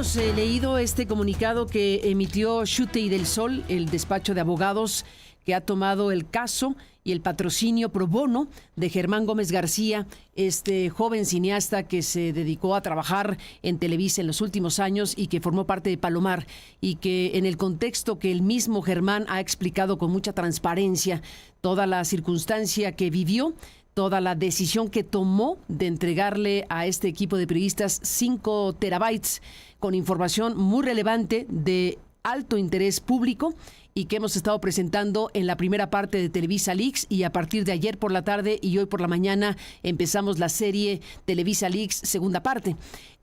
hemos leído este comunicado que emitió Shute y del Sol, el despacho de abogados que ha tomado el caso y el patrocinio pro bono de Germán Gómez García, este joven cineasta que se dedicó a trabajar en Televisa en los últimos años y que formó parte de Palomar, y que en el contexto que el mismo Germán ha explicado con mucha transparencia toda la circunstancia que vivió, toda la decisión que tomó de entregarle a este equipo de periodistas 5 terabytes con información muy relevante de alto interés público y que hemos estado presentando en la primera parte de Televisa Leaks, y a partir de ayer por la tarde y hoy por la mañana empezamos la serie Televisa Leaks segunda parte.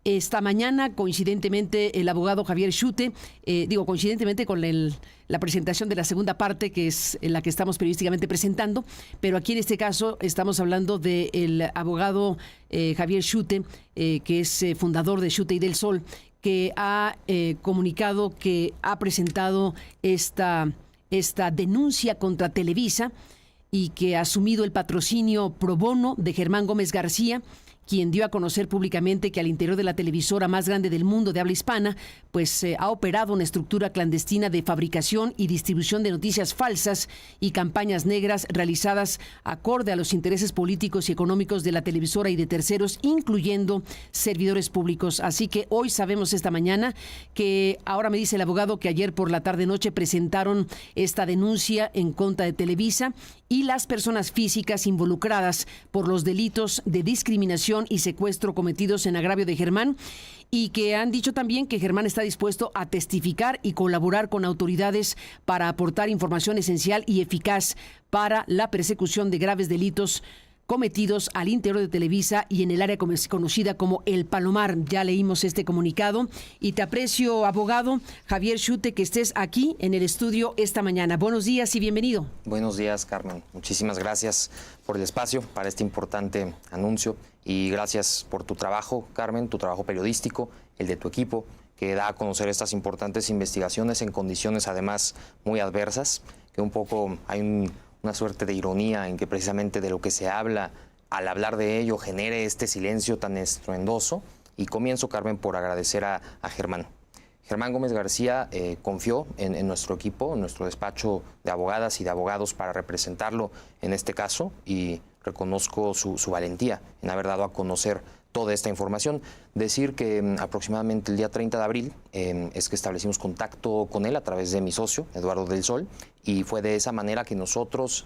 Esta mañana, coincidentemente, el abogado Javier Shute, coincidentemente con la presentación de la segunda parte, que es la que estamos periodísticamente presentando, pero aquí en este caso estamos hablando del abogado Javier Shute, que es fundador de Shute y del Sol, que ha comunicado que ha presentado esta denuncia contra Televisa y que ha asumido el patrocinio pro bono de Germán Gómez García, quien dio a conocer públicamente que al interior de la televisora más grande del mundo de habla hispana, pues ha operado una estructura clandestina de fabricación y distribución de noticias falsas y campañas negras realizadas acorde a los intereses políticos y económicos de la televisora y de terceros, incluyendo servidores públicos. Así que hoy sabemos esta mañana que, ahora me dice el abogado, que ayer por la tarde-noche presentaron esta denuncia en contra de Televisa y las personas físicas involucradas por los delitos de discriminación y secuestro cometidos en agravio de Germán, y que han dicho también que Germán está dispuesto a testificar y colaborar con autoridades para aportar información esencial y eficaz para la persecución de graves delitos cometidos al interior de Televisa y en el área conocida como El Palomar. Ya leímos este comunicado y te aprecio, abogado Javier Shute, que estés aquí en el estudio esta mañana. Buenos días y bienvenido. Buenos días, Carmen. Muchísimas gracias por el espacio para este importante anuncio y gracias por tu trabajo, Carmen, tu trabajo periodístico, el de tu equipo, que da a conocer estas importantes investigaciones en condiciones además muy adversas, que un poco hay una suerte de ironía en que precisamente de lo que se habla, al hablar de ello, genere este silencio tan estruendoso. Y comienzo, Carmen, por agradecer a Germán. Germán Gómez García confió en nuestro equipo, en nuestro despacho de abogadas y de abogados para representarlo en este caso, y reconozco su valentía en haber dado a conocer toda esta información. Decir que aproximadamente el día 30 de abril es que establecimos contacto con él a través de mi socio, Eduardo del Sol, y fue de esa manera que nosotros,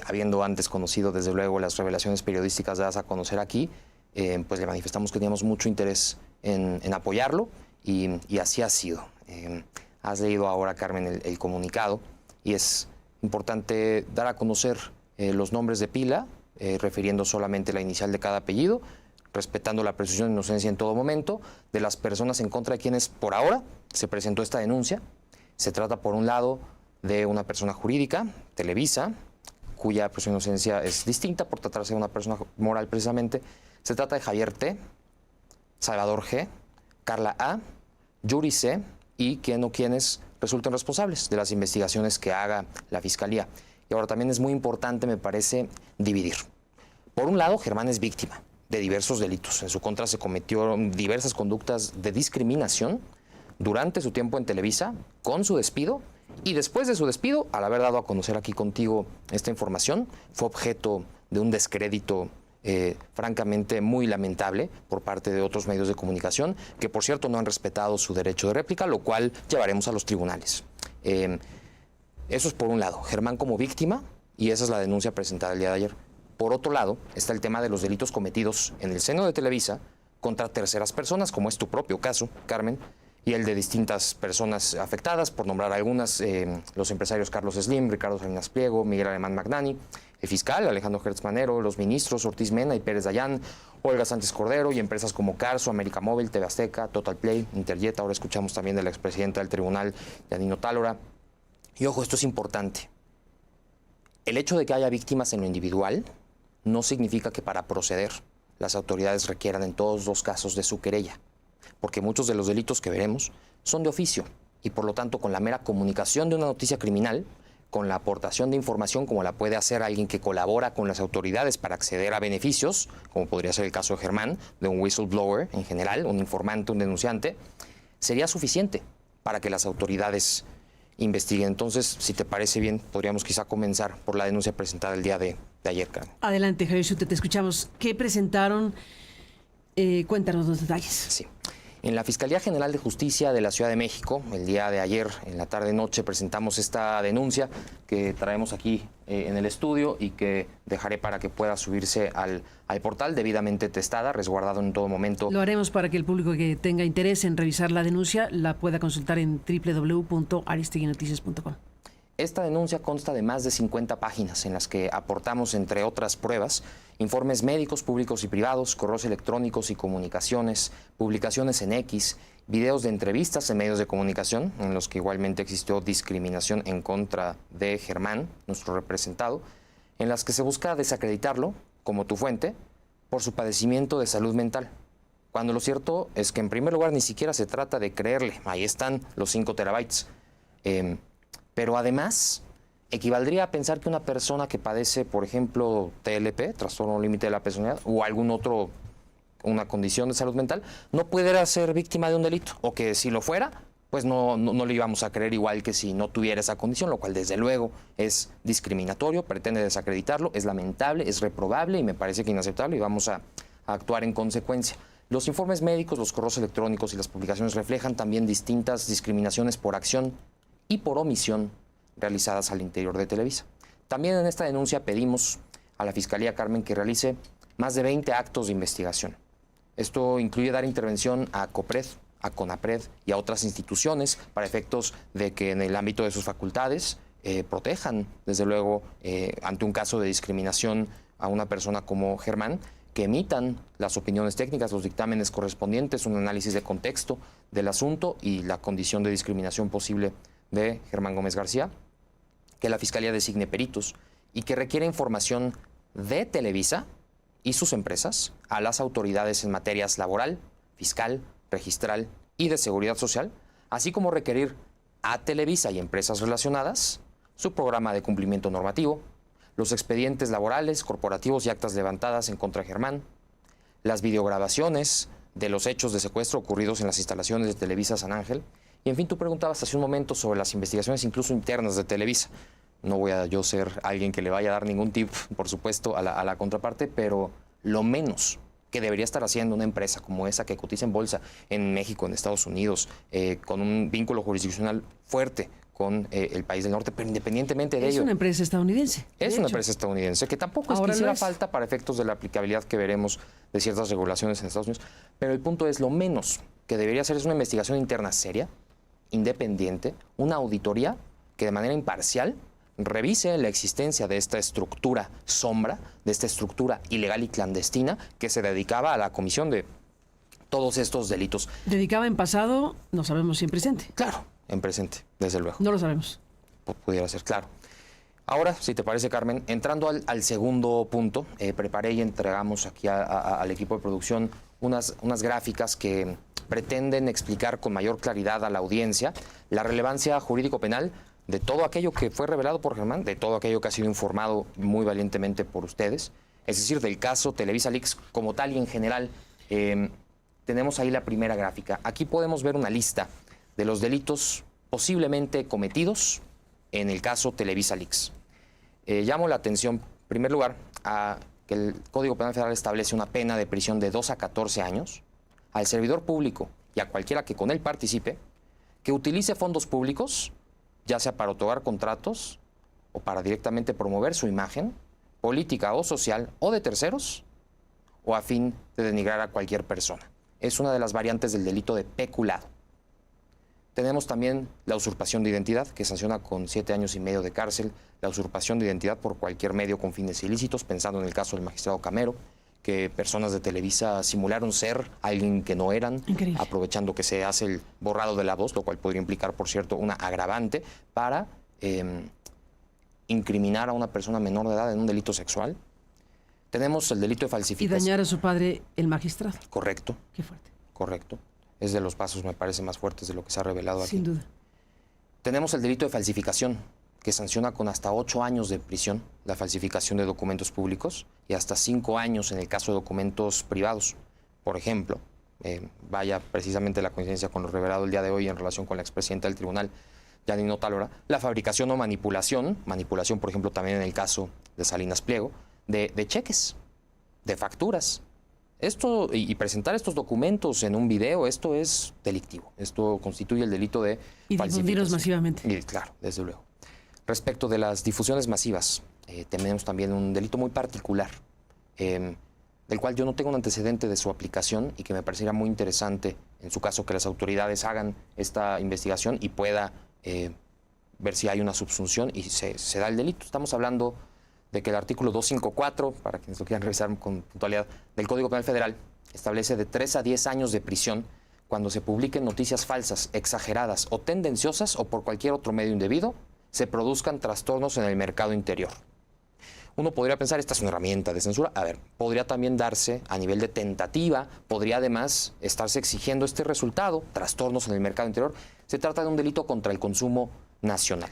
habiendo antes conocido desde luego las revelaciones periodísticas dadas a conocer aquí, pues le manifestamos que teníamos mucho interés en apoyarlo, y así ha sido. Has leído ahora, Carmen, el comunicado, y es importante dar a conocer los nombres de pila, refiriendo solamente la inicial de cada apellido, respetando la presunción de inocencia en todo momento, de las personas en contra de quienes por ahora se presentó esta denuncia. Se trata, por un lado, de una persona jurídica, Televisa, cuya presunción de inocencia es distinta por tratarse de una persona moral precisamente. Se trata de Javier T., Salvador G., Carla A., Yuri C., y quien o quienes resulten responsables de las investigaciones que haga la Fiscalía. Y ahora también es muy importante, me parece, dividir. Por un lado, Germán es víctima de diversos delitos. En su contra se cometieron diversas conductas de discriminación durante su tiempo en Televisa, con su despido, y después de su despido, al haber dado a conocer aquí contigo esta información, fue objeto de un descrédito francamente muy lamentable por parte de otros medios de comunicación, que por cierto no han respetado su derecho de réplica, lo cual llevaremos a los tribunales. Eso es por un lado, Germán como víctima, y esa es la denuncia presentada el día de ayer. Por otro lado, está el tema de los delitos cometidos en el seno de Televisa contra terceras personas, como es tu propio caso, Carmen, y el de distintas personas afectadas, por nombrar algunas, los empresarios Carlos Slim, Ricardo Salinas Pliego, Miguel Alemán Magnani, el fiscal Alejandro Gertz Manero, los ministros Ortiz Mena y Pérez Dayán, Olga Sánchez Cordero, y empresas como Carso, América Móvil, TV Azteca, Total Play, Interjet. Ahora escuchamos también del expresidente del tribunal, Yanino Tálora. Y ojo, esto es importante. El hecho de que haya víctimas en lo individual no significa que para proceder las autoridades requieran en todos los casos de su querella, porque muchos de los delitos que veremos son de oficio y por lo tanto con la mera comunicación de una noticia criminal, con la aportación de información como la puede hacer alguien que colabora con las autoridades para acceder a beneficios, como podría ser el caso de Germán, de un whistleblower en general, un informante, un denunciante, sería suficiente para que las autoridades investiguen. Entonces, si te parece bien, podríamos quizá comenzar por la denuncia presentada el día de ayer, Carmen. Adelante, Javier Schutte, te escuchamos. ¿Qué presentaron? Cuéntanos los detalles. Sí. En la Fiscalía General de Justicia de la Ciudad de México, el día de ayer, en la tarde-noche, presentamos esta denuncia que traemos aquí en el estudio y que dejaré para que pueda subirse al portal debidamente testada, resguardado en todo momento. Lo haremos para que el público que tenga interés en revisar la denuncia la pueda consultar en www.aristeguinoticias.com. Esta denuncia consta de más de 50 páginas en las que aportamos, entre otras pruebas, informes médicos públicos y privados, correos electrónicos y comunicaciones, publicaciones en X, videos de entrevistas en medios de comunicación, en los que igualmente existió discriminación en contra de Germán, nuestro representado, en las que se busca desacreditarlo, como tu fuente, por su padecimiento de salud mental. Cuando lo cierto es que, en primer lugar, ni siquiera se trata de creerle. Ahí están los 5 terabytes. Pero además, equivaldría a pensar que una persona que padece, por ejemplo, TLP, trastorno límite de la personalidad, o algún otro, una condición de salud mental, no pudiera ser víctima de un delito. O que si lo fuera, pues no le íbamos a creer igual que si no tuviera esa condición, lo cual desde luego es discriminatorio, pretende desacreditarlo, es lamentable, es reprobable y me parece que inaceptable y vamos a actuar en consecuencia. Los informes médicos, los correos electrónicos y las publicaciones reflejan también distintas discriminaciones por acción y por omisión realizadas al interior de Televisa. También en esta denuncia pedimos a la Fiscalía, Carmen, que realice más de 20 actos de investigación. Esto incluye dar intervención a COPRED, a CONAPRED y a otras instituciones para efectos de que en el ámbito de sus facultades protejan, desde luego, ante un caso de discriminación a una persona como Germán, que emitan las opiniones técnicas, los dictámenes correspondientes, un análisis de contexto del asunto y la condición de discriminación posible de Germán Gómez García, que la Fiscalía designe peritos y que requiere información de Televisa y sus empresas a las autoridades en materias laboral, fiscal, registral y de seguridad social, así como requerir a Televisa y empresas relacionadas su programa de cumplimiento normativo, los expedientes laborales, corporativos y actas levantadas en contra de Germán, las videograbaciones de los hechos de secuestro ocurridos en las instalaciones de Televisa San Ángel. Y en fin, tú preguntabas hace un momento sobre las investigaciones incluso internas de Televisa. No voy a yo ser alguien que le vaya a dar ningún tip, por supuesto, a la contraparte, pero lo menos que debería estar haciendo una empresa como esa que cotiza en bolsa en México, en Estados Unidos, con un vínculo jurisdiccional fuerte con el país del norte, pero independientemente de ello... Es una empresa estadounidense. Es una empresa estadounidense, que tampoco es que hiciera falta para efectos de la aplicabilidad que veremos de ciertas regulaciones en Estados Unidos, pero el punto es, lo menos que debería hacer es una investigación interna seria, independiente, una auditoría que de manera imparcial revise la existencia de esta estructura sombra, de esta estructura ilegal y clandestina que se dedicaba a la comisión de todos estos delitos. ¿Dedicaba en pasado? No sabemos si en presente. Claro, en presente, desde luego. No lo sabemos. Pudiera ser, claro. Ahora, si te parece, Carmen, entrando al segundo punto, preparé y entregamos aquí al equipo de producción unas gráficas que pretenden explicar con mayor claridad a la audiencia la relevancia jurídico-penal de todo aquello que fue revelado por Germán, de todo aquello que ha sido informado muy valientemente por ustedes, es decir, del caso Televisa Leaks como tal y en general. Tenemos ahí la primera gráfica. Aquí podemos ver una lista de los delitos posiblemente cometidos en el caso Televisa Leaks. Llamo la atención, en primer lugar, a que el Código Penal Federal establece una pena de prisión de 2 a 14 años al servidor público y a cualquiera que con él participe, que utilice fondos públicos, ya sea para otorgar contratos o para directamente promover su imagen política o social o de terceros, o a fin de denigrar a cualquier persona. Es una de las variantes del delito de peculado. Tenemos también la usurpación de identidad, que sanciona con 7 años y medio de cárcel, la usurpación de identidad por cualquier medio con fines ilícitos, pensando en el caso del magistrado Camero, que personas de Televisa simularon ser alguien que no eran, Increíble. aprovechando que se hace el borrado de la voz, lo cual podría implicar, por cierto, una agravante para incriminar a una persona menor de edad en un delito sexual. Tenemos el delito de Y falsificación. dañar a su padre, el magistrado. Correcto, Qué fuerte. correcto. Es de los pasos, me parece, más fuertes de lo que se ha revelado aquí. Sin duda. Tenemos el delito de falsificación, que sanciona con hasta 8 años de prisión la falsificación de documentos públicos y hasta 5 años en el caso de documentos privados. Por ejemplo, vaya precisamente la coincidencia con lo revelado el día de hoy en relación con la expresidenta del tribunal, Janine Otalora, la fabricación o manipulación, por ejemplo también en el caso de Salinas Pliego, de cheques, de facturas. Esto y presentar estos documentos en un video, esto es delictivo. Esto constituye el delito de y difundirlos masivamente. Y, claro, desde luego. Respecto de las difusiones masivas, tenemos también un delito muy particular, del cual yo no tengo un antecedente de su aplicación y que me parecería muy interesante, en su caso, que las autoridades hagan esta investigación y pueda ver si hay una subsunción y se da el delito. Estamos hablando de que el artículo 254, para quienes lo quieran revisar con puntualidad, del Código Penal Federal, establece de 3 a 10 años de prisión cuando se publiquen noticias falsas, exageradas o tendenciosas o por cualquier otro medio indebido, se produzcan trastornos en el mercado interior. Uno podría pensar, esta es una herramienta de censura. A ver, podría también darse a nivel de tentativa, podría además estarse exigiendo este resultado, trastornos en el mercado interior. Se trata de un delito contra el consumo nacional.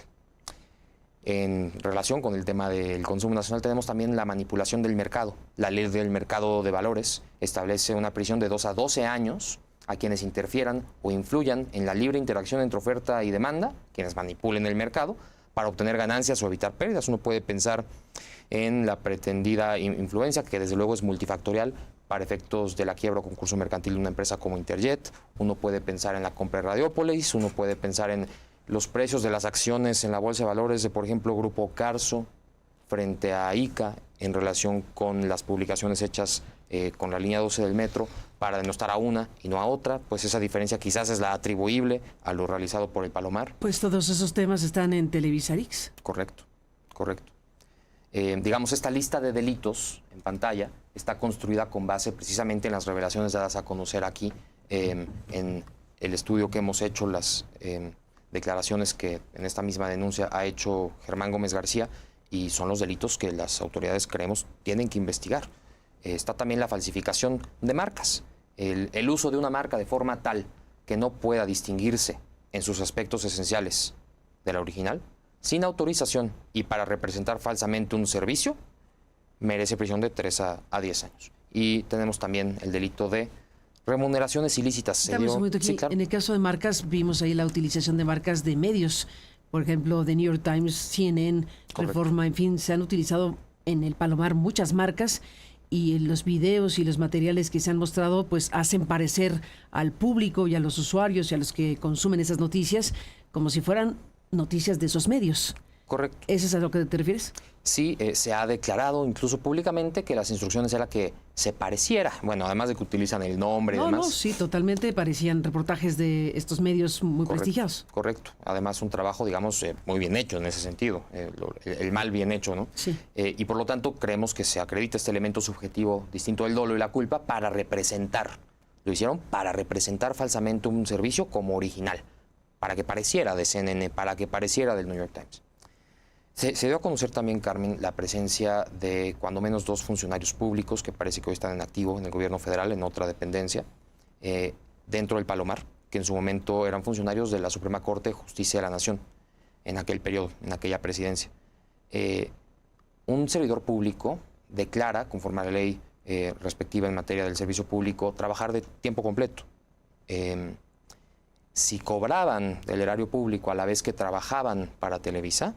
En relación con el tema del consumo nacional tenemos también la manipulación del mercado. La ley del mercado de valores establece una prisión de 2 a 12 años a quienes interfieran o influyan en la libre interacción entre oferta y demanda, quienes manipulen el mercado, para obtener ganancias o evitar pérdidas. Uno puede pensar en la pretendida influencia, que desde luego es multifactorial, para efectos de la quiebra o concurso mercantil de una empresa como Interjet. Uno puede pensar en la compra de Radiópolis, uno puede pensar en los precios de las acciones en la Bolsa de Valores de, por ejemplo, Grupo Carso frente a ICA en relación con las publicaciones hechas con la línea 12 del metro para denostar a una y no a otra, pues esa diferencia quizás es la atribuible a lo realizado por el Palomar. Pues todos esos temas están en Televisarix. Correcto, correcto. Digamos, esta lista de delitos en pantalla está construida con base precisamente en las revelaciones dadas a conocer aquí, en el estudio que hemos hecho, las declaraciones que en esta misma denuncia ha hecho Germán Gómez García, y son los delitos que las autoridades creemos tienen que investigar. Está también la falsificación de marcas, el uso de una marca de forma tal que no pueda distinguirse en sus aspectos esenciales de la original, sin autorización y para representar falsamente un servicio, merece prisión de 3 a 10 años. Y tenemos también el delito de remuneraciones ilícitas. Sí, claro. En el caso de marcas, vimos ahí la utilización de marcas de medios. Por ejemplo, The New York Times, CNN, Correcto. Reforma, en fin, se han utilizado en el Palomar muchas marcas, y los videos y los materiales que se han mostrado pues hacen parecer al público y a los usuarios y a los que consumen esas noticias como si fueran noticias de esos medios. Correcto. ¿Eso es a lo que te refieres? Sí, se ha declarado incluso públicamente que las instrucciones era que se pareciera. Bueno, además de que utilizan el nombre y demás. No, sí, totalmente parecían reportajes de estos medios muy prestigiados. Correcto. Además, un trabajo, digamos, muy bien hecho en ese sentido. El mal bien hecho, ¿no? Sí. Y por lo tanto, creemos que se acredita este elemento subjetivo distinto del dolo y la culpa para representar. Lo hicieron para representar falsamente un servicio como original. Para que pareciera de CNN, para que pareciera del New York Times. Se dio a conocer también, Carmen, la presencia de cuando menos 2 funcionarios públicos que parece que hoy están en activo en el gobierno federal, en otra dependencia, dentro del Palomar, que en su momento eran funcionarios de la Suprema Corte de Justicia de la Nación, en aquel periodo, en aquella presidencia. Un servidor público declara, conforme a la ley respectiva en materia del servicio público, trabajar de tiempo completo. Si cobraban del erario público a la vez que trabajaban para Televisa,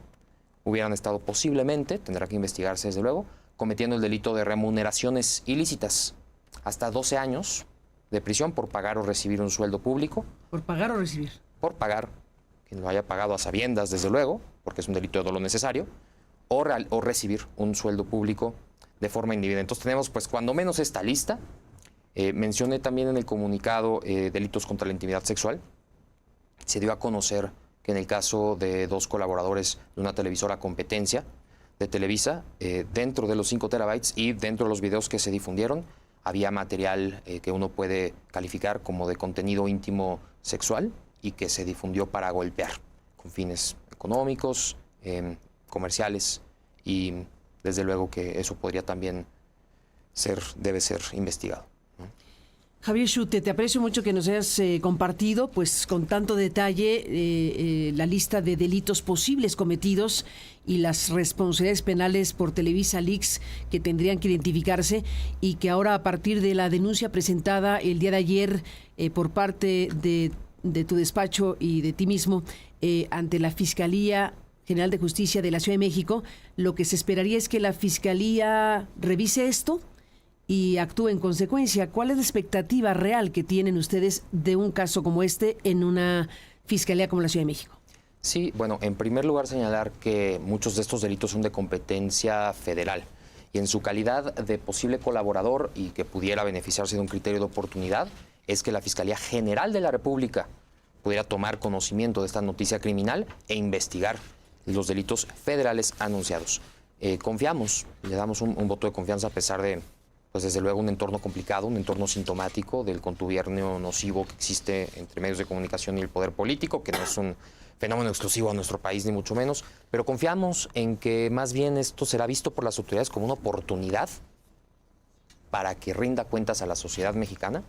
hubieran estado posiblemente, tendrá que investigarse desde luego, cometiendo el delito de remuneraciones ilícitas, hasta 12 años de prisión por pagar o recibir un sueldo público. ¿Por pagar o recibir? Por pagar, quien lo haya pagado a sabiendas desde luego, porque es un delito de dolo necesario, o recibir un sueldo público de forma indebida. Entonces tenemos pues cuando menos esta lista. Mencioné también en el comunicado delitos contra la intimidad sexual. Se dio a conocer que en el caso de 2 colaboradores de una televisora competencia de Televisa, dentro de los 5 terabytes y dentro de los videos que se difundieron, había material que uno puede calificar como de contenido íntimo sexual y que se difundió para golpear, con fines económicos, comerciales, y desde luego que eso podría también debe ser investigado, ¿no? Javier Schutte, te aprecio mucho que nos hayas compartido, pues con tanto detalle, la lista de delitos posibles cometidos y las responsabilidades penales por Televisa Leaks que tendrían que identificarse y que ahora, a partir de la denuncia presentada el día de ayer por parte de tu despacho y de ti mismo ante la Fiscalía General de Justicia de la Ciudad de México, lo que se esperaría es que la Fiscalía revise esto y actúe en consecuencia. ¿Cuál es la expectativa real que tienen ustedes de un caso como este en una fiscalía como la Ciudad de México? Sí, bueno, en primer lugar señalar que muchos de estos delitos son de competencia federal y en su calidad de posible colaborador y que pudiera beneficiarse de un criterio de oportunidad es que la Fiscalía General de la República pudiera tomar conocimiento de esta noticia criminal e investigar los delitos federales anunciados. Confiamos, le damos un voto de confianza a pesar de, pues desde luego, un entorno complicado, un entorno sintomático del contubernio nocivo que existe entre medios de comunicación y el poder político, que no es un fenómeno exclusivo a nuestro país, ni mucho menos, pero confiamos en que más bien esto será visto por las autoridades como una oportunidad para que rinda cuentas a la sociedad mexicana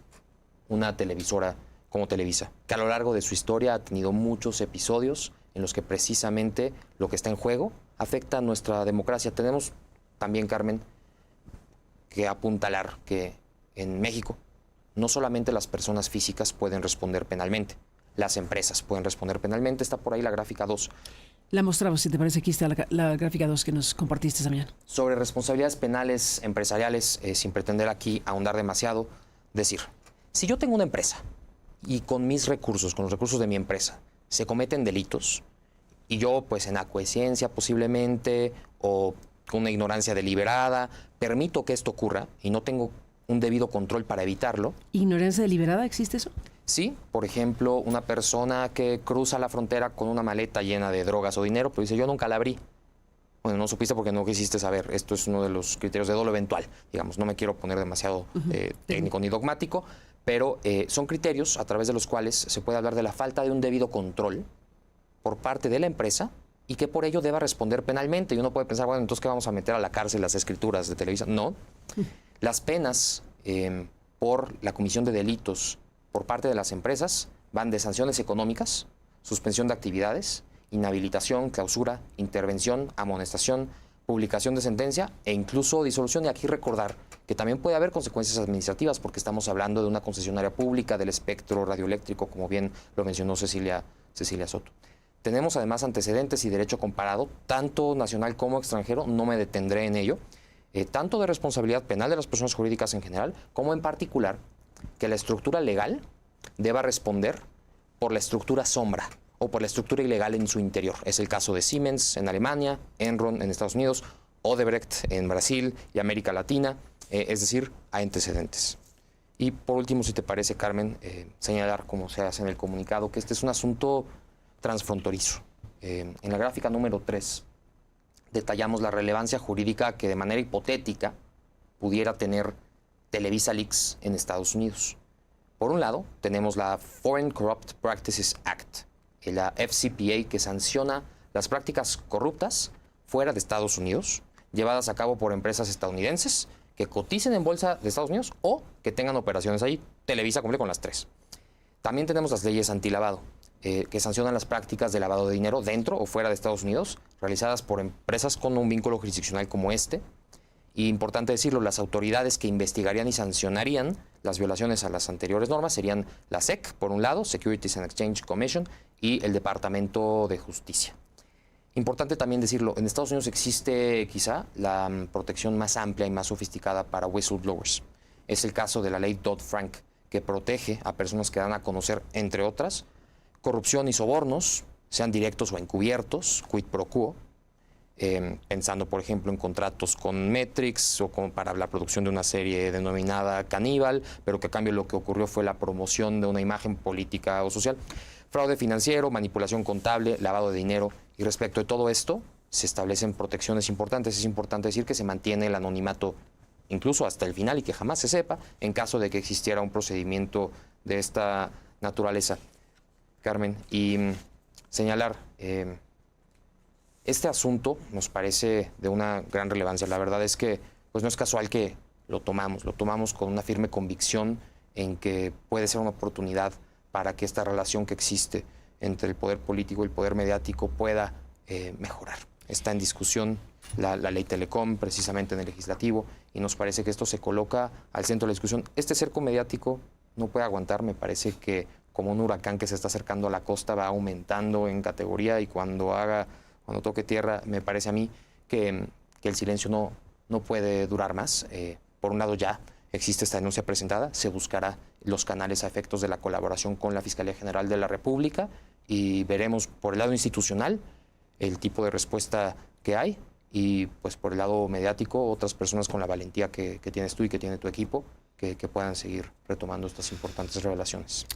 una televisora como Televisa, que a lo largo de su historia ha tenido muchos episodios en los que precisamente lo que está en juego afecta a nuestra democracia. Tenemos también, Carmen, que apuntalar que en México no solamente las personas físicas pueden responder penalmente, las empresas pueden responder penalmente. Está por ahí la gráfica 2. La mostramos, si te parece. Aquí está la gráfica 2 que nos compartiste esta mañana. Sobre responsabilidades penales empresariales, sin pretender aquí ahondar demasiado, decir, si yo tengo una empresa y con mis recursos, con los recursos de mi empresa, se cometen delitos y yo, pues en aquiescencia posiblemente o con una ignorancia deliberada, permito que esto ocurra y no tengo un debido control para evitarlo. ¿Ignorancia deliberada? ¿Existe eso? Sí, por ejemplo, una persona que cruza la frontera con una maleta llena de drogas o dinero, pero dice, yo nunca la abrí. Bueno, no supiste porque no quisiste saber. Esto es uno de los criterios de dolo eventual. Digamos, no me quiero poner demasiado técnico ni dogmático, pero son criterios a través de los cuales se puede hablar de la falta de un debido control por parte de la empresa y que por ello deba responder penalmente. Y uno puede pensar, bueno, entonces, ¿qué vamos a meter a la cárcel las escrituras de Televisa? No. Las penas por la comisión de delitos por parte de las empresas van de sanciones económicas, suspensión de actividades, inhabilitación, clausura, intervención, amonestación, publicación de sentencia e incluso disolución. Y aquí recordar que también puede haber consecuencias administrativas porque estamos hablando de una concesionaria pública del espectro radioeléctrico, como bien lo mencionó Cecilia Soto. Tenemos además antecedentes y derecho comparado, tanto nacional como extranjero, no me detendré en ello, tanto de responsabilidad penal de las personas jurídicas en general, como en particular que la estructura legal deba responder por la estructura sombra o por la estructura ilegal en su interior. Es el caso de Siemens en Alemania, Enron en Estados Unidos, Odebrecht en Brasil y América Latina, es decir, hay antecedentes. Y por último, si te parece, Carmen, señalar, como se hace en el comunicado, que este es un asunto transfronterizo. En la gráfica número 3 detallamos la relevancia jurídica que de manera hipotética pudiera tener Televisa Leaks en Estados Unidos. Por un lado, tenemos la Foreign Corrupt Practices Act, la FCPA, que sanciona las prácticas corruptas fuera de Estados Unidos, llevadas a cabo por empresas estadounidenses que coticen en bolsa de Estados Unidos o que tengan operaciones ahí. Televisa cumple con las tres. También tenemos las leyes antilavado, que sancionan las prácticas de lavado de dinero dentro o fuera de Estados Unidos, realizadas por empresas con un vínculo jurisdiccional como este. Y importante decirlo, las autoridades que investigarían y sancionarían las violaciones a las anteriores normas serían la SEC, por un lado, Securities and Exchange Commission, y el Departamento de Justicia. Importante también decirlo, en Estados Unidos existe quizá la protección más amplia y más sofisticada para whistleblowers. Es el caso de la ley Dodd-Frank, que protege a personas que dan a conocer, entre otras, corrupción y sobornos, sean directos o encubiertos, quid pro quo, pensando, por ejemplo, en contratos con Metrix o para la producción de una serie denominada Caníbal, pero que a cambio lo que ocurrió fue la promoción de una imagen política o social. Fraude financiero, manipulación contable, lavado de dinero. Y respecto de todo esto, se establecen protecciones importantes. Es importante decir que se mantiene el anonimato incluso hasta el final y que jamás se sepa en caso de que existiera un procedimiento de esta naturaleza. Carmen, y señalar, este asunto nos parece de una gran relevancia. La verdad es que pues no es casual que lo tomamos con una firme convicción en que puede ser una oportunidad para que esta relación que existe entre el poder político y el poder mediático pueda mejorar. Está en discusión la ley Telecom, precisamente en el legislativo, y nos parece que esto se coloca al centro de la discusión. Este cerco mediático no puede aguantar, me parece que como un huracán que se está acercando a la costa va aumentando en categoría, y cuando toque tierra, me parece a mí que el silencio no puede durar más. Por un lado, ya existe esta denuncia presentada, se buscará los canales a efectos de la colaboración con la Fiscalía General de la República y veremos por el lado institucional el tipo de respuesta que hay, y pues por el lado mediático otras personas con la valentía que tienes tú y que tiene tu equipo que puedan seguir retomando estas importantes revelaciones.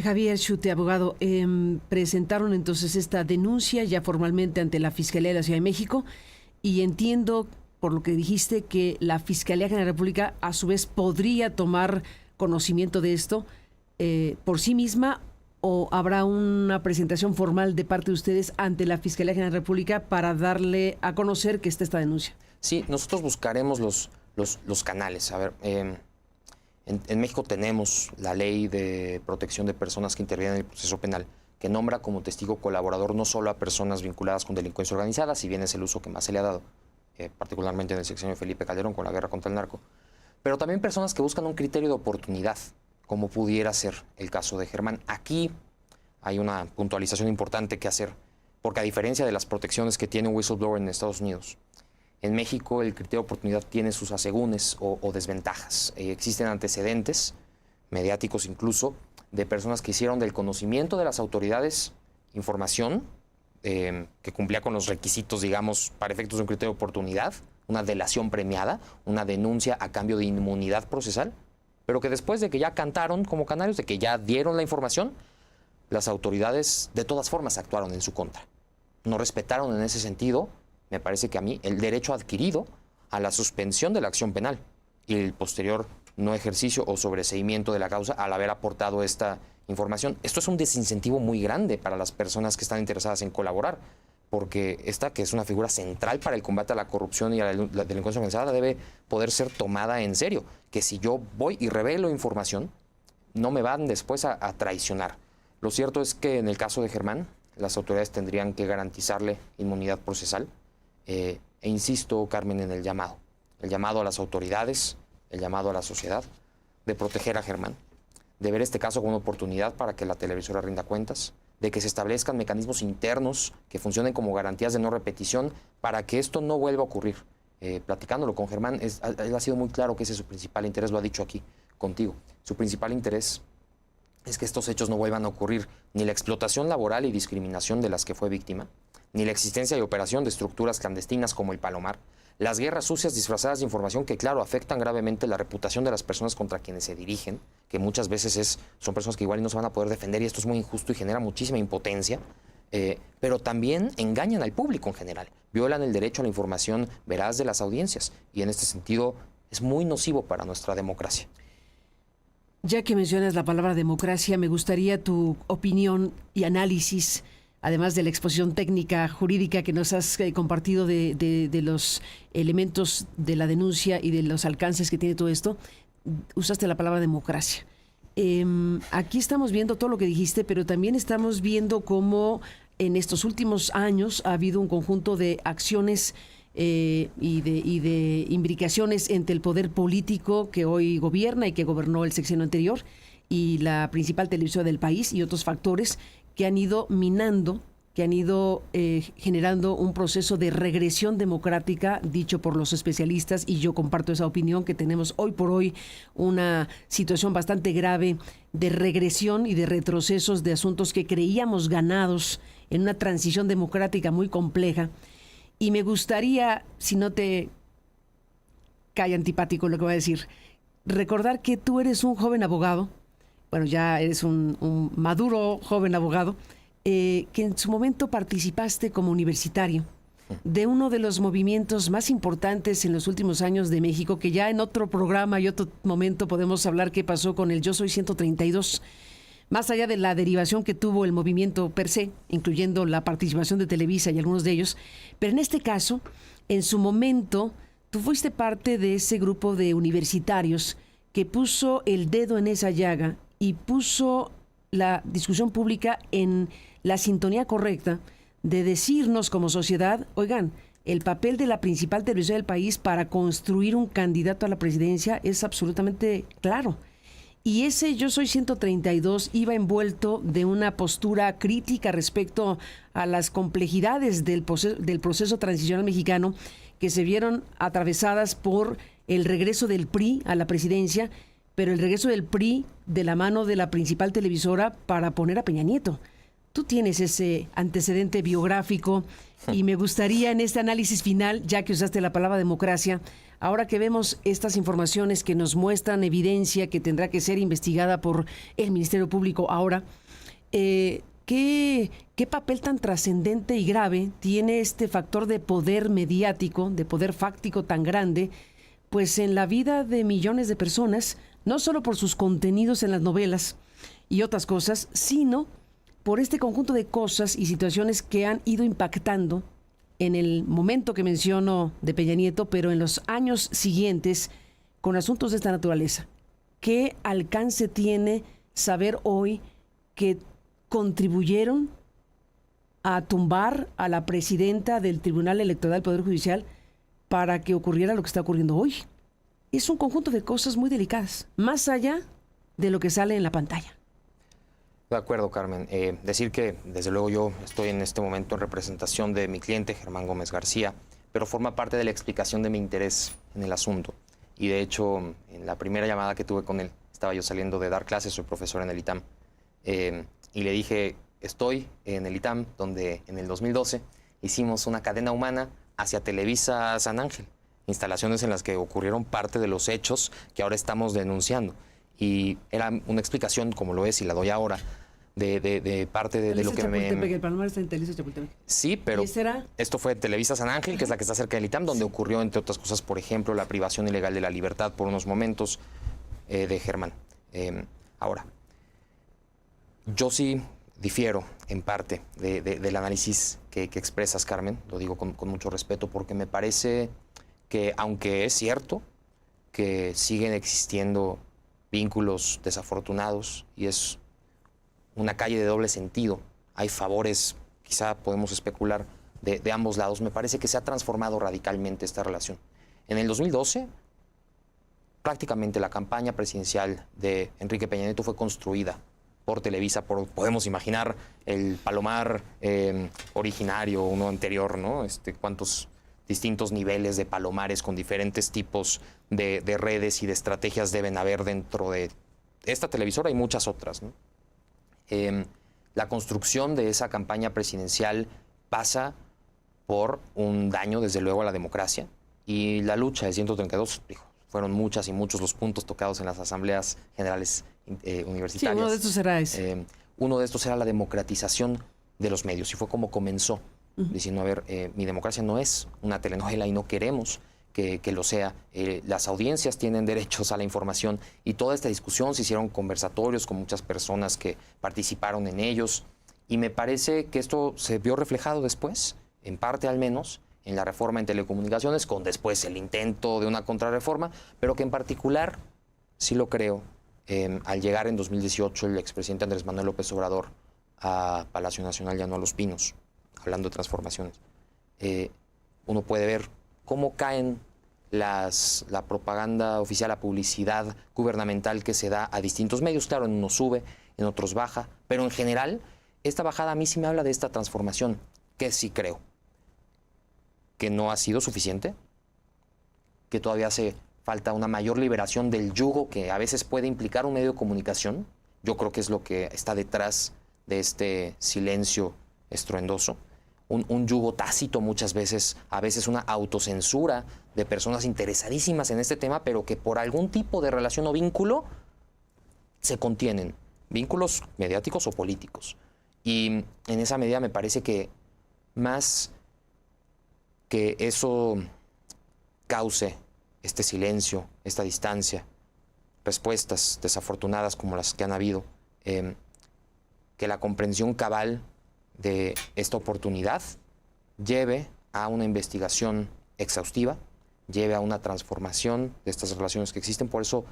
Javier Schutte, abogado, presentaron entonces esta denuncia ya formalmente ante la Fiscalía de la Ciudad de México, y entiendo por lo que dijiste que la Fiscalía General de la República a su vez podría tomar conocimiento de esto por sí misma, o habrá una presentación formal de parte de ustedes ante la Fiscalía General de la República para darle a conocer que está esta denuncia. Sí, nosotros buscaremos los canales. A ver, en México tenemos la ley de protección de personas que intervienen en el proceso penal, que nombra como testigo colaborador no solo a personas vinculadas con delincuencia organizada, si bien es el uso que más se le ha dado, particularmente en el sexenio de Felipe Calderón con la guerra contra el narco, pero también personas que buscan un criterio de oportunidad, como pudiera ser el caso de Germán. Aquí hay una puntualización importante que hacer, porque a diferencia de las protecciones que tiene un whistleblower en Estados Unidos, en México el criterio de oportunidad tiene sus asegúnes o desventajas. Existen antecedentes, mediáticos incluso, de personas que hicieron del conocimiento de las autoridades información que cumplía con los requisitos, digamos, para efectos de un criterio de oportunidad, una delación premiada, una denuncia a cambio de inmunidad procesal, pero que después de que ya cantaron como canarios, de que ya dieron la información, las autoridades de todas formas actuaron en su contra. No respetaron en ese sentido, me parece que a mí, el derecho adquirido a la suspensión de la acción penal y el posterior no ejercicio o sobreseimiento de la causa al haber aportado esta información. Esto es un desincentivo muy grande para las personas que están interesadas en colaborar, porque esta, que es una figura central para el combate a la corrupción y a la delincuencia organizada, debe poder ser tomada en serio. Que si yo voy y revelo información, no me van después a traicionar. Lo cierto es que en el caso de Germán, las autoridades tendrían que garantizarle inmunidad procesal. E insisto, Carmen, en el llamado a las autoridades, el llamado a la sociedad, de proteger a Germán, de ver este caso como una oportunidad para que la televisora rinda cuentas, de que se establezcan mecanismos internos que funcionen como garantías de no repetición para que esto no vuelva a ocurrir. Platicándolo con Germán, él ha sido muy claro que ese es su principal interés, lo ha dicho aquí contigo. Su principal interés es que estos hechos no vuelvan a ocurrir, ni la explotación laboral y discriminación de las que fue víctima, ni la existencia y operación de estructuras clandestinas como el Palomar, las guerras sucias disfrazadas de información que, claro, afectan gravemente la reputación de las personas contra quienes se dirigen, que muchas veces son personas que igual no se van a poder defender, y esto es muy injusto y genera muchísima impotencia, pero también engañan al público en general, violan el derecho a la información veraz de las audiencias, y en este sentido es muy nocivo para nuestra democracia. Ya que mencionas la palabra democracia, me gustaría tu opinión y análisis, además de la exposición técnica jurídica que nos has compartido de los elementos de la denuncia y de los alcances que tiene todo esto. Usaste la palabra democracia. Aquí estamos viendo todo lo que dijiste, pero también estamos viendo cómo en estos últimos años ha habido un conjunto de acciones y de imbricaciones entre el poder político que hoy gobierna y que gobernó el sexenio anterior y la principal televisora del país, y otros factores que han ido minando, que han ido generando un proceso de regresión democrática, dicho por los especialistas, y yo comparto esa opinión, que tenemos hoy por hoy una situación bastante grave de regresión y de retrocesos de asuntos que creíamos ganados en una transición democrática muy compleja. Y me gustaría, si no te cae antipático lo que voy a decir, recordar que tú eres un joven abogado, bueno, ya eres un maduro joven abogado, que en su momento participaste como universitario de uno de los movimientos más importantes en los últimos años de México, que ya en otro programa y otro momento podemos hablar qué pasó con el Yo Soy 132, más allá de la derivación que tuvo el movimiento per se, incluyendo la participación de Televisa y algunos de ellos. Pero en este caso, en su momento, tú fuiste parte de ese grupo de universitarios que puso el dedo en esa llaga y puso la discusión pública en la sintonía correcta de decirnos como sociedad, oigan, el papel de la principal televisora del país para construir un candidato a la presidencia es absolutamente claro. Y ese Yo Soy 132 iba envuelto de una postura crítica respecto a las complejidades del proceso transicional mexicano que se vieron atravesadas por el regreso del PRI a la presidencia, pero el regreso del PRI de la mano de la principal televisora para poner a Peña Nieto. Tú tienes ese antecedente biográfico y me gustaría en este análisis final, ya que usaste la palabra democracia, ahora que vemos estas informaciones que nos muestran evidencia que tendrá que ser investigada por el Ministerio Público ahora, ¿qué papel tan trascendente y grave tiene este factor de poder mediático, de poder fáctico tan grande, pues en la vida de millones de personas, no solo por sus contenidos en las novelas y otras cosas, sino por este conjunto de cosas y situaciones que han ido impactando en el momento que menciono de Peña Nieto, pero en los años siguientes con asuntos de esta naturaleza? ¿Qué alcance tiene saber hoy que contribuyeron a tumbar a la presidenta del Tribunal Electoral del Poder Judicial para que ocurriera lo que está ocurriendo hoy? Es un conjunto de cosas muy delicadas, más allá de lo que sale en la pantalla. De acuerdo, Carmen. Decir que, desde luego, yo estoy en este momento en representación de mi cliente, Germán Gómez García, pero forma parte de la explicación de mi interés en el asunto. Y, de hecho, en la primera llamada que tuve con él, estaba yo saliendo de dar clases, soy profesor en el ITAM, y le dije, estoy en el ITAM, donde en el 2012 hicimos una cadena humana hacia Televisa San Ángel, instalaciones en las que ocurrieron parte de los hechos que ahora estamos denunciando. Y era una explicación, como lo es y la doy ahora, de parte de lo que El Palomar está en Televisa Chapultepec. Sí, pero esto fue Televisa San Ángel, que es la que está cerca del ITAM, donde ocurrió, entre otras cosas, por ejemplo, la privación ilegal de la libertad por unos momentos de Germán. Ahora, yo sí difiero en parte del análisis que expresas, Carmen, lo digo con mucho respeto, porque me parece que, aunque es cierto que siguen existiendo vínculos desafortunados y es una calle de doble sentido, hay favores, quizá podemos especular, de ambos lados, me parece que se ha transformado radicalmente esta relación. En el 2012, prácticamente la campaña presidencial de Enrique Peña Nieto fue construida por Televisa, podemos imaginar el Palomar originario, uno anterior, ¿no? Cuántos distintos niveles de palomares con diferentes tipos de redes y de estrategias deben haber dentro de esta televisora y muchas otras, ¿no? La construcción de esa campaña presidencial pasa por un daño, desde luego, a la democracia, y la lucha de 132, fueron muchas y muchos los puntos tocados en las asambleas generales universitarias. Sí, uno de estos era ese. Uno de estos era la democratización de los medios, y fue como comenzó, diciendo, a ver, mi democracia no es una telenovela y no queremos que lo sea. Las audiencias tienen derechos a la información, y toda esta discusión se hicieron conversatorios con muchas personas que participaron en ellos, y me parece que esto se vio reflejado después, en parte al menos, en la reforma en telecomunicaciones, con después el intento de una contrarreforma, pero que en particular, sí lo creo, al llegar en 2018 el expresidente Andrés Manuel López Obrador a Palacio Nacional, ya no a Los Pinos, hablando de transformaciones, uno puede ver cómo caen la propaganda oficial, la publicidad gubernamental que se da a distintos medios. Claro, en unos sube, en otros baja, pero en general esta bajada a mí sí me habla de esta transformación, que sí creo que no ha sido suficiente, que todavía hace falta una mayor liberación del yugo que a veces puede implicar un medio de comunicación. Yo creo que es lo que está detrás de este silencio estruendoso. Un yugo tácito muchas veces, a veces una autocensura de personas interesadísimas en este tema, pero que por algún tipo de relación o vínculo se contienen, vínculos mediáticos o políticos. Y en esa medida me parece que más que eso cause este silencio, esta distancia, respuestas desafortunadas como las que han habido, que la comprensión cabal de esta oportunidad lleve a una investigación exhaustiva, lleve a una transformación de estas relaciones que existen. Por eso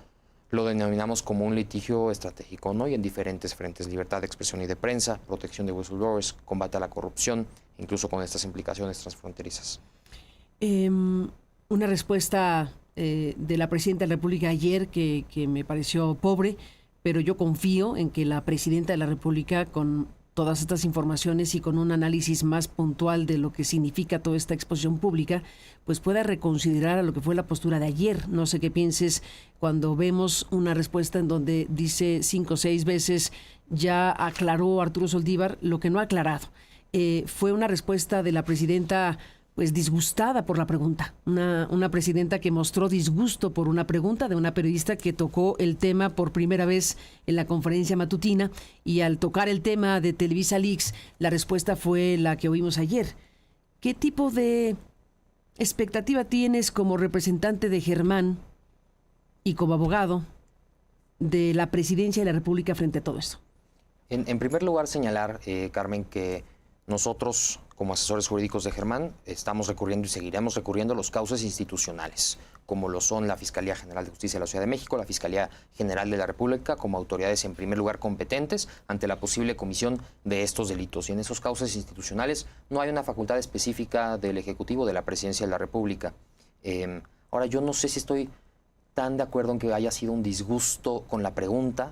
lo denominamos como un litigio estratégico, ¿no? Y en diferentes frentes: libertad de expresión y de prensa, protección de whistleblowers, combate a la corrupción, incluso con estas implicaciones transfronterizas. Una respuesta de la presidenta de la República ayer que me pareció pobre, pero yo confío en que la presidenta de la República, con todas estas informaciones y con un análisis más puntual de lo que significa toda esta exposición pública, pues pueda reconsiderar a lo que fue la postura de ayer. No sé qué pienses cuando vemos una respuesta en donde dice 5 o 6 veces ya aclaró Arturo Saldívar lo que no ha aclarado. Fue una respuesta de la presidenta pues disgustada por la pregunta, una presidenta que mostró disgusto por una pregunta de una periodista que tocó el tema por primera vez en la conferencia matutina, y al tocar el tema de Televisa Leaks, la respuesta fue la que oímos ayer. ¿Qué tipo de expectativa tienes como representante de Germán y como abogado de la presidencia de la República frente a todo esto? En primer lugar, señalar, Carmen, que nosotros, como asesores jurídicos de Germán, estamos recurriendo y seguiremos recurriendo a los cauces institucionales, como lo son la Fiscalía General de Justicia de la Ciudad de México, la Fiscalía General de la República, como autoridades en primer lugar competentes ante la posible comisión de estos delitos. Y en esos cauces institucionales no hay una facultad específica del Ejecutivo, de la Presidencia de la República. Ahora, yo no sé si estoy tan de acuerdo en que haya sido un disgusto con la pregunta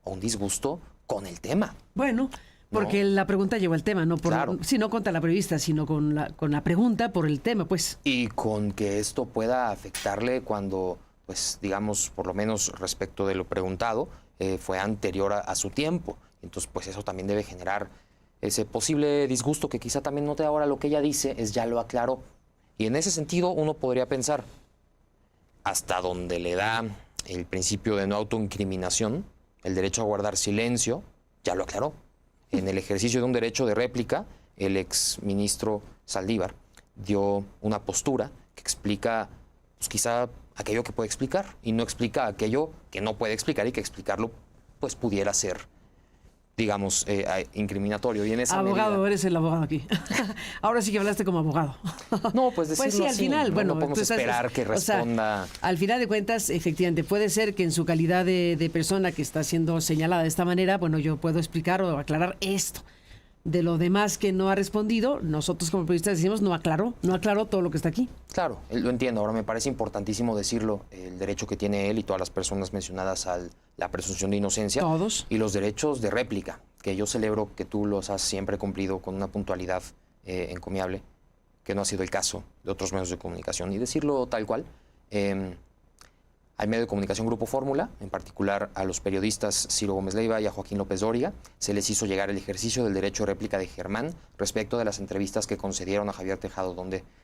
o un disgusto con el tema. Bueno, porque la pregunta llevó el tema, no Claro. no contra la periodista, sino con la pregunta por el tema, pues. Y con que esto pueda afectarle cuando, pues, digamos, por lo menos respecto de lo preguntado, fue anterior a su tiempo. Entonces, pues eso también debe generar ese posible disgusto que quizá también note ahora. Lo que ella dice es ya lo aclaró. Y en ese sentido uno podría pensar, hasta donde le da el principio de no autoincriminación, el derecho a guardar silencio, ya lo aclaró. En el ejercicio de un derecho de réplica, el exministro Saldívar dio una postura que explica, pues, quizá aquello que puede explicar, y no explica aquello que no puede explicar, y que explicarlo pues pudiera ser, digamos, incriminatorio. Y en esa Abogado, medida, eres el abogado aquí. Ahora sí que hablaste como abogado. no, pues decirlo Pues sí, al así, final, no, bueno, no podemos tú estás- esperar que o sea, responda. al final de cuentas, efectivamente, puede ser que en su calidad de persona que está siendo señalada de esta manera, bueno, yo puedo explicar o aclarar esto. De lo demás que no ha respondido, nosotros como periodistas decimos no aclaró todo lo que está aquí. Claro, lo entiendo. Ahora me parece importantísimo decirlo, el derecho que tiene él y todas las personas mencionadas a la presunción de inocencia. Todos. Y los derechos de réplica, que yo celebro que tú los has siempre cumplido con una puntualidad encomiable, que no ha sido el caso de otros medios de comunicación. Y decirlo tal cual, al medio de comunicación Grupo Fórmula, en particular a los periodistas Ciro Gómez Leiva y a Joaquín López Dóriga, se les hizo llegar el ejercicio del derecho de réplica de Germán respecto de las entrevistas que concedieron a Javier Tejado,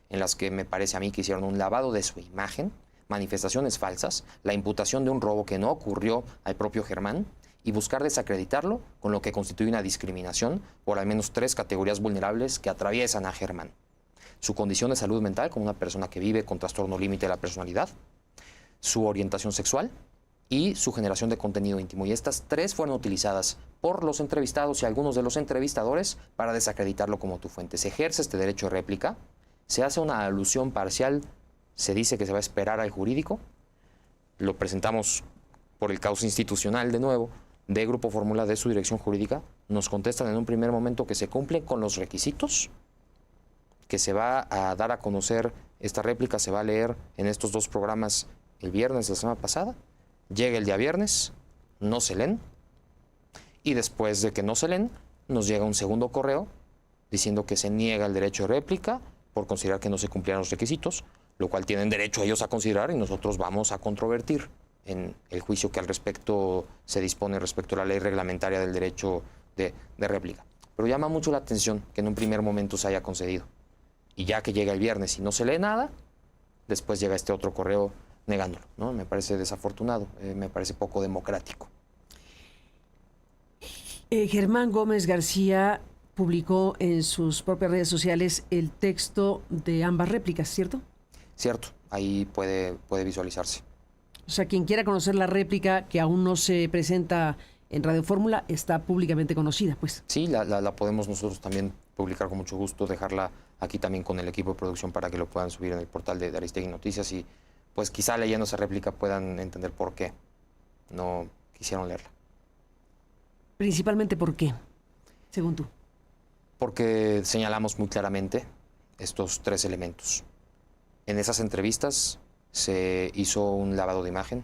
en las que me parece a mí que hicieron un lavado de su imagen, manifestaciones falsas, la imputación de un robo que no ocurrió al propio Germán, y buscar desacreditarlo con lo que constituye una discriminación por al menos 3 categorías vulnerables que atraviesan a Germán: su condición de salud mental como una persona que vive con trastorno límite de la personalidad, su orientación sexual y su generación de contenido íntimo. Y estas 3 fueron utilizadas por los entrevistados y algunos de los entrevistadores para desacreditarlo como tu fuente. Se ejerce este derecho de réplica, se hace una alusión parcial, se dice que se va a esperar al jurídico, lo presentamos por el causa institucional de nuevo, de Grupo Fórmula, de su dirección jurídica, nos contestan en un primer momento que se cumplen con los requisitos, que se va a dar a conocer esta réplica, se va a leer en estos 2 programas el viernes de la semana pasada, llega el día viernes, no se leen, y después de que no se leen, nos llega un segundo correo diciendo que se niega el derecho de réplica por considerar que no se cumplieron los requisitos, lo cual tienen derecho ellos a considerar, y nosotros vamos a controvertir en el juicio que al respecto se dispone respecto a la ley reglamentaria del derecho de réplica. Pero llama mucho la atención que en un primer momento se haya concedido, y ya que llega el viernes y no se lee nada, después llega este otro correo negándolo, ¿no? Me parece desafortunado, me parece poco democrático. Germán Gómez García publicó en sus propias redes sociales el texto de ambas réplicas, ¿cierto? Cierto, ahí puede visualizarse. O sea, quien quiera conocer la réplica que aún no se presenta en Radio Fórmula está públicamente conocida, pues. Sí, la podemos nosotros también publicar con mucho gusto, dejarla aquí también con el equipo de producción para que lo puedan subir en el portal de Aristegui Noticias, y pues quizá leyendo esa réplica puedan entender por qué no quisieron leerla. Principalmente, ¿por qué? Según tú. Porque señalamos muy claramente estos 3 elementos. En esas entrevistas se hizo un lavado de imagen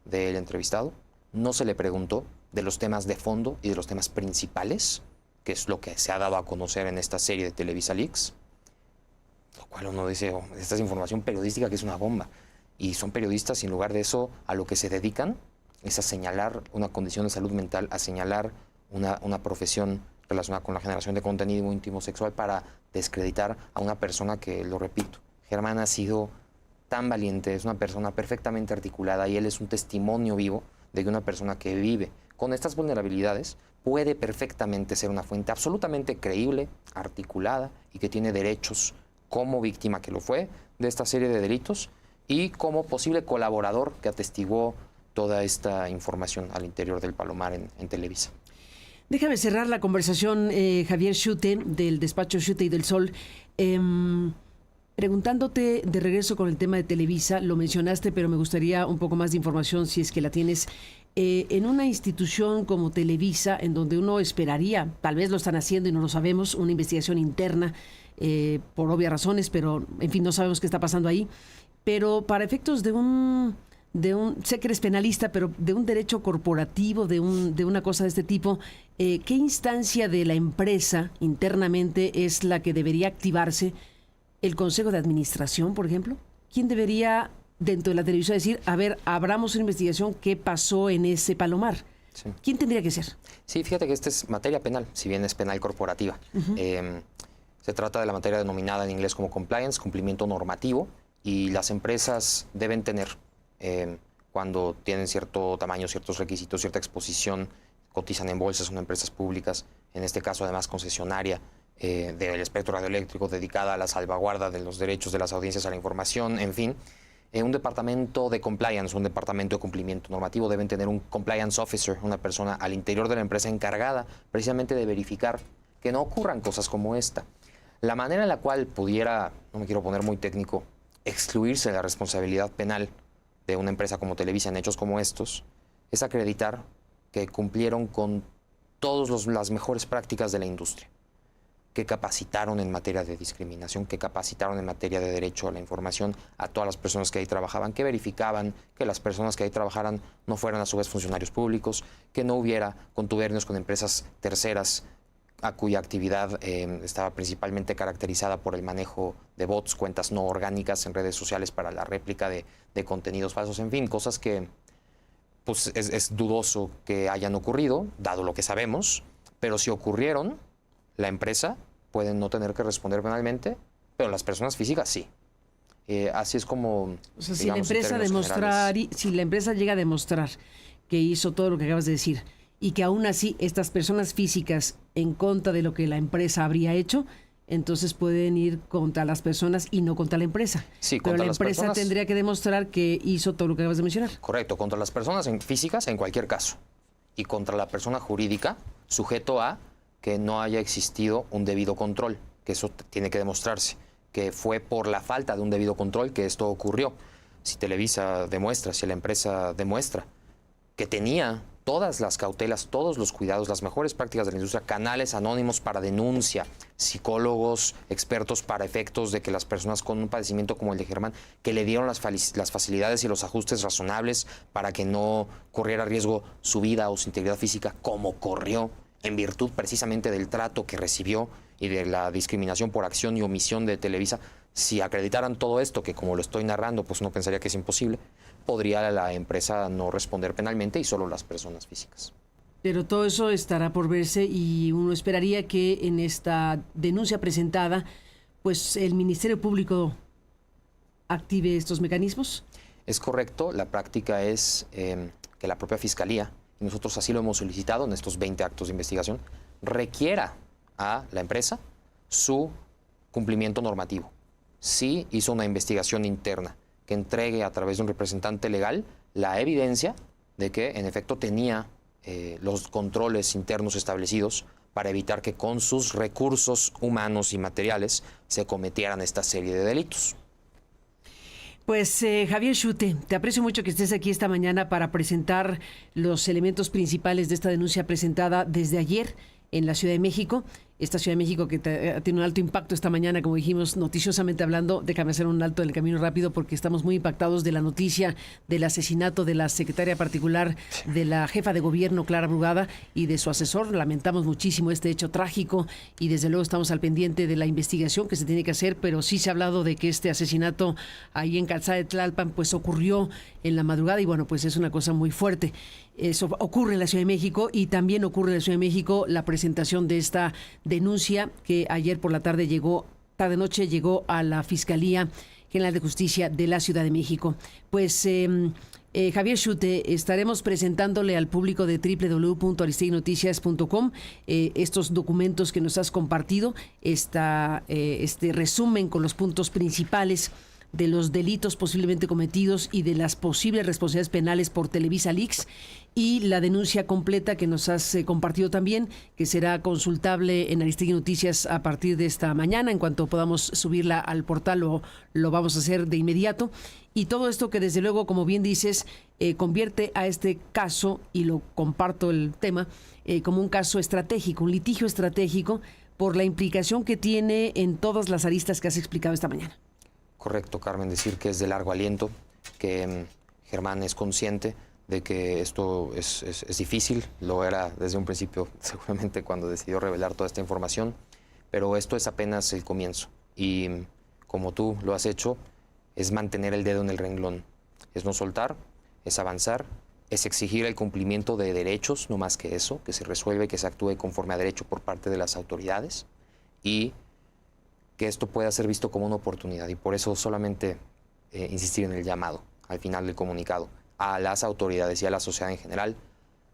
del entrevistado. No se le preguntó de los temas de fondo y de los temas principales, que es lo que se ha dado a conocer en esta serie de Televisa Leaks. Lo cual uno dice, oh, esta es información periodística que es una bomba. Y son periodistas, y en lugar de eso, a lo que se dedican es a señalar una condición de salud mental, a señalar una profesión relacionada con la generación de contenido íntimo sexual para descreditar a una persona que, lo repito, Germán ha sido tan valiente, es una persona perfectamente articulada y él es un testimonio vivo de que una persona que vive con estas vulnerabilidades puede perfectamente ser una fuente absolutamente creíble, articulada y que tiene derechos como víctima que lo fue de esta serie de delitos y como posible colaborador que atestiguó toda esta información al interior del Palomar en Televisa. Déjame cerrar la conversación, Javier Schute, del despacho Schute y del Sol, preguntándote de regreso con el tema de Televisa. Lo mencionaste, pero me gustaría un poco más de información, si es que la tienes. En una institución como Televisa, en donde uno esperaría, tal vez lo están haciendo y no lo sabemos, una investigación interna, por obvias razones, pero en fin, no sabemos qué está pasando ahí. Pero para efectos de un, sé que eres penalista, pero de un derecho corporativo, de una cosa de este tipo, ¿qué instancia de la empresa internamente es la que debería activarse? ¿El Consejo de Administración, por ejemplo? ¿Quién debería, dentro de la televisión, decir, a ver, abramos una investigación, qué pasó en ese Palomar? Sí. ¿Quién tendría que ser? Sí, fíjate que esta es materia penal, si bien es penal corporativa. Se trata de la materia denominada en inglés como compliance, cumplimiento normativo, y las empresas deben tener, cuando tienen cierto tamaño, ciertos requisitos, cierta exposición, cotizan en bolsas, son empresas públicas, en este caso además concesionaria del espectro radioeléctrico, dedicada a la salvaguarda de los derechos de las audiencias a la información, en fin. Un departamento de compliance, un departamento de cumplimiento normativo deben tener un compliance officer, una persona al interior de la empresa encargada precisamente de verificar que no ocurran cosas como esta. La manera en la cual pudiera, no me quiero poner muy técnico, excluirse la responsabilidad penal de una empresa como Televisa en hechos como estos, es acreditar que cumplieron con todas las mejores prácticas de la industria, que capacitaron en materia de discriminación, que capacitaron en materia de derecho a la información a todas las personas que ahí trabajaban, que verificaban que las personas que ahí trabajaran no fueran a su vez funcionarios públicos, que no hubiera contubernios con empresas terceras a cuya actividad estaba principalmente caracterizada por el manejo de bots, cuentas no orgánicas en redes sociales para la réplica de contenidos falsos, en fin, cosas que pues es dudoso que hayan ocurrido, dado lo que sabemos, pero si ocurrieron, la empresa puede no tener que responder penalmente, pero las personas físicas sí. Así es como... O sea, si la empresa llega a demostrar que hizo todo lo que acabas de decir y que aún así estas personas físicas en contra de lo que la empresa habría hecho, entonces pueden ir contra las personas y no contra la empresa. Sí, pero la empresa tendría que demostrar que hizo todo lo que acabas de mencionar. Correcto, contra las personas físicas en cualquier caso. Y contra la persona jurídica, sujeto a que no haya existido un debido control, que eso tiene que demostrarse, que fue por la falta de un debido control que esto ocurrió. Si Televisa demuestra, si la empresa demuestra que tenía todas las cautelas, todos los cuidados, las mejores prácticas de la industria, canales anónimos para denuncia, psicólogos, expertos para efectos de que las personas con un padecimiento como el de Germán, que le dieron las facilidades y los ajustes razonables para que no corriera riesgo su vida o su integridad física, como corrió, en virtud precisamente del trato que recibió y de la discriminación por acción y omisión de Televisa. Si acreditaran todo esto, que como lo estoy narrando, pues uno pensaría que es imposible, podría la empresa no responder penalmente y solo las personas físicas. Pero todo eso estará por verse y uno esperaría que en esta denuncia presentada, pues el Ministerio Público active estos mecanismos. Es correcto, la práctica es que la propia Fiscalía, y nosotros así lo hemos solicitado en estos 20 actos de investigación, requiera a la empresa su cumplimiento normativo. Sí hizo una investigación interna que entregue a través de un representante legal la evidencia de que en efecto tenía los controles internos establecidos para evitar que con sus recursos humanos y materiales se cometieran esta serie de delitos. Pues Javier Schute, te aprecio mucho que estés aquí esta mañana para presentar los elementos principales de esta denuncia presentada desde ayer en la Ciudad de México. Esta Ciudad de México que tiene un alto impacto esta mañana, como dijimos, noticiosamente hablando. Déjame hacer un alto en el camino rápido porque estamos muy impactados de la noticia del asesinato de la secretaria particular de la jefa de gobierno, Clara Brugada, y de su asesor. Lamentamos muchísimo este hecho trágico y desde luego estamos al pendiente de la investigación que se tiene que hacer, pero sí se ha hablado de que este asesinato ahí en Calzada de Tlalpan pues ocurrió en la madrugada y bueno, pues es una cosa muy fuerte. Eso ocurre en la Ciudad de México y también ocurre en la Ciudad de México la presentación de esta denuncia que ayer por la tarde noche llegó a la Fiscalía General de Justicia de la Ciudad de México. Pues Javier Schute, estaremos presentándole al público de www.aristeguinoticias.com estos documentos que nos has compartido, este resumen con los puntos principales de los delitos posiblemente cometidos y de las posibles responsabilidades penales por Televisa Leaks y la denuncia completa que nos has compartido también, que será consultable en Aristegui Noticias a partir de esta mañana. En cuanto podamos subirla al portal lo vamos a hacer de inmediato. Y todo esto que desde luego, como bien dices, convierte a este caso, y lo comparto el tema, como un caso estratégico, un litigio estratégico por la implicación que tiene en todas las aristas que has explicado esta mañana. Correcto, Carmen, decir que es de largo aliento, que Germán es consciente de que esto es difícil, lo era desde un principio, seguramente cuando decidió revelar toda esta información, pero esto es apenas el comienzo y como tú lo has hecho, es mantener el dedo en el renglón, es no soltar, es avanzar, es exigir el cumplimiento de derechos, no más que eso, que se resuelve, que se actúe conforme a derecho por parte de las autoridades y que esto pueda ser visto como una oportunidad y por eso solamente insistir en el llamado al final del comunicado a las autoridades y a la sociedad en general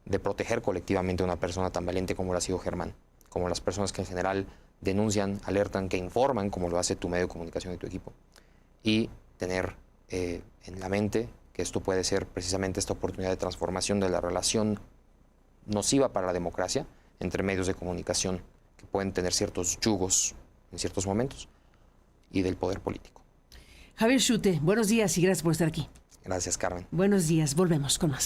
de proteger colectivamente a una persona tan valiente como lo ha sido Germán, como las personas que en general denuncian, alertan, que informan, como lo hace tu medio de comunicación y tu equipo, y tener en la mente que esto puede ser precisamente esta oportunidad de transformación de la relación nociva para la democracia entre medios de comunicación que pueden tener ciertos yugos en ciertos momentos, y del poder político. Javier Schute, buenos días y gracias por estar aquí. Gracias, Carmen. Buenos días, volvemos con más.